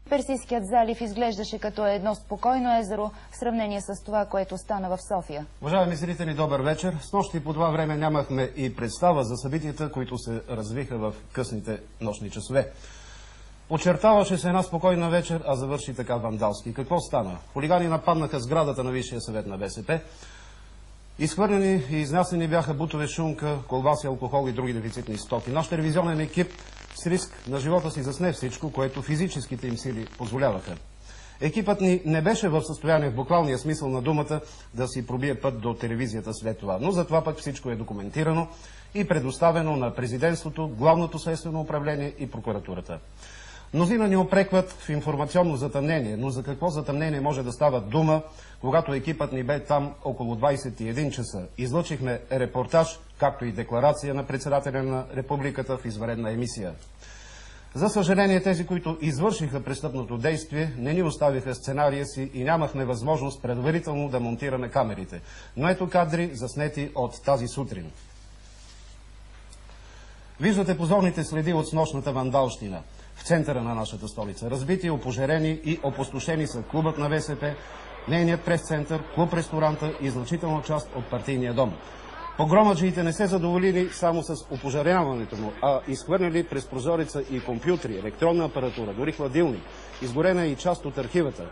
Персийският залив изглеждаше като едно спокойно езеро в сравнение с това, което стана в София. Уважаеми зрители, добър вечер. Снощи по това време нямахме и представа за събитията, които се развиха в късните нощни часове. Очертаваше се една спокойна вечер, а завърши така вандалски. Какво стана? Хулигани нападнаха сградата на Висшия съвет на БСП. Изхвърлени и изнасени бяха бутове шунка, колбаси, алкохол и други дефицитни стоки. Наш телевизионен екип с риск на живота си засне всичко, което физическите им сили позволяваха. Екипът ни не беше в състояние в буквалния смисъл на думата да си пробие път до телевизията след това, но затова пък всичко е документирано и предоставено на президентството, главното следствено управление и прокуратурата. Мнозина ни опрекват в информационно затъмнение, но за какво затъмнение може да става дума, когато екипът ни бе там около 21 часа? Излъчихме репортаж, както и декларация на председателя на републиката в извънредна емисия. За съжаление, тези, които извършиха престъпното действие, не ни оставиха сценария си и нямахме възможност предварително да монтираме камерите. Но ето кадри, заснети от тази сутрин. Виждате позорните следи от снощната вандалщина в центъра на нашата столица. Разбити, опожарени и опустошени са клубът на БСП, нейният прес-център, клуб-ресторанта и значителна част от партийния дом. Погромаджиите не се задоволили само с опожаряването му, а изхвърляли през прозореца и компютри, електронна апаратура, дори хладилник. Изгорена и част от архивата.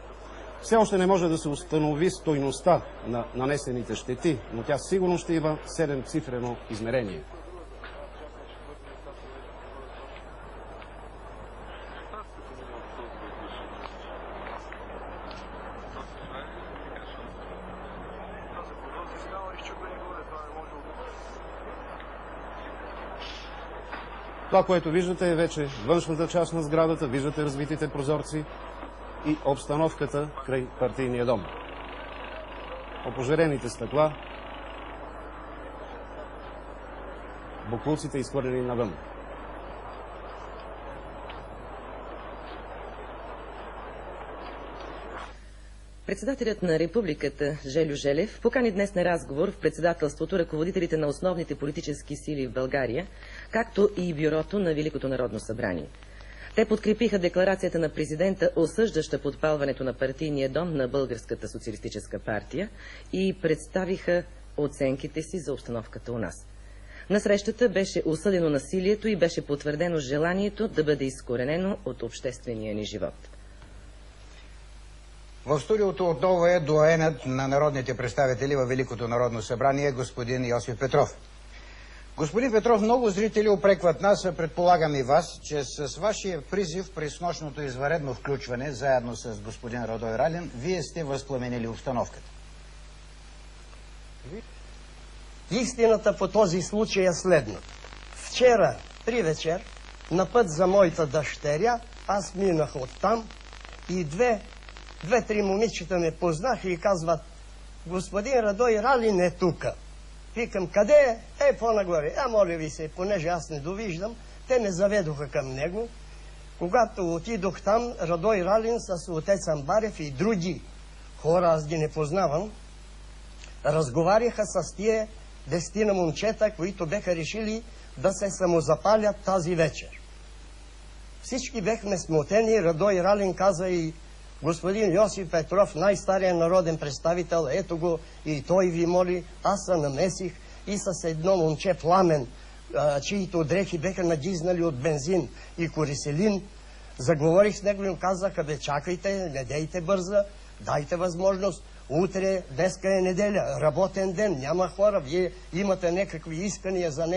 Все още не може да се установи стойността на нанесените щети, но тя сигурно ще има 7-цифрено измерение. Това, което виждате, е вече външната част на сградата, виждате разбитите прозорци и обстановката край партийния дом. Опожарените стъкла, боклуците изхвърлени навън. Председателят на републиката Желю Желев покани днес на разговор в председателството ръководителите на основните политически сили в България, както и бюрото на Великото народно събрание. Те подкрепиха декларацията на президента, осъждаща подпалването на партийния дом на Българската социалистическа партия, и представиха оценките си за обстановката у нас. На срещата беше осъдено насилието и беше потвърдено желанието да бъде изкоренено от обществения ни живот. В студиото отново е доайенът на народните представители във Великото народно събрание, господин Йосиф Петров. Господин Петров, много зрители упрекват нас, а предполагам и вас, че с вашия призив при снощното извънредно включване, заедно с господин Радой Ралин, вие сте възпламенили обстановката. Истината по този случай е следната. Вчера, при вечер, на път за моята дъщеря, аз минах оттам и две-три момичета ме познаха и казват: господин Радой Ралин е тука. Викам: къде е? Е, по-нагоре. Моля ви се, понеже аз не довиждам, те ме заведоха към него. Когато отидох там, Радой Ралин с отец Амбарев и други хора, аз ги не познавам, разговаряха с тия 10 момчета, които беха решили да се самозапалят тази вечер. Всички бехме смутени. Радой Ралин каза: и господин Йосиф Петров, най-старият народен представител, ето го, и той ви моли. Аз се намесих и с едно момче Пламен, чието дрехи беха надизнали от бензин и кореселин. Заговорих с него и му казаха: бе, чакайте, не дейте бърза, дайте възможност. Утре, днеска е неделя, работен ден, няма хора, вие имате някакви искания за